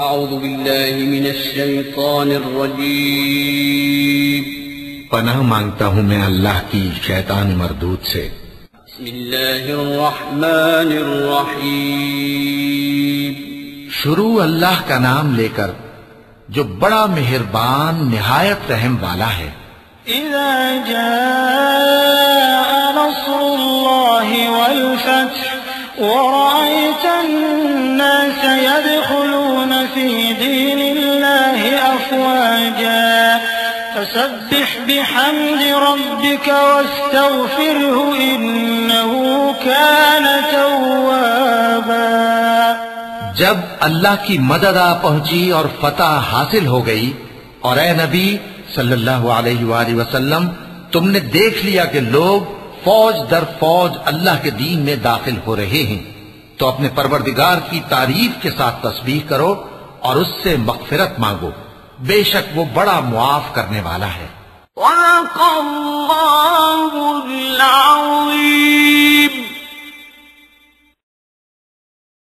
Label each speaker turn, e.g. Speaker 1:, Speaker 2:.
Speaker 1: اعوذ باللہ من الشیطان الرجیم
Speaker 2: پناہ مانگتا ہوں میں اللہ کی شیطان مردود سے۔
Speaker 1: بسم اللہ الرحمن الرحیم
Speaker 2: شروع اللہ کا نام لے کر جو بڑا مہربان نہایت رحم والا ہے۔
Speaker 3: اذا جاء نصر اللہ والفتح ورأيت الناس يدخلون في دين الله أفواجا فسبح بحمد ربك واستغفره إنه كان توابا۔
Speaker 2: جب اللہ کی مدد آ پہنچی اور فتح حاصل ہو گئی اور اے نبی صلی اللہ علیہ وآلہ وسلم تم نے دیکھ لیا کہ لوگ فوج در فوج اللہ کے دین میں داخل ہو رہے ہیں تو اپنے پروردگار کی تعریف کے ساتھ تسبیح کرو اور اس سے مغفرت مانگو، بے شک وہ بڑا معاف کرنے والا ہے۔
Speaker 3: وَلَقَ اللَّهُ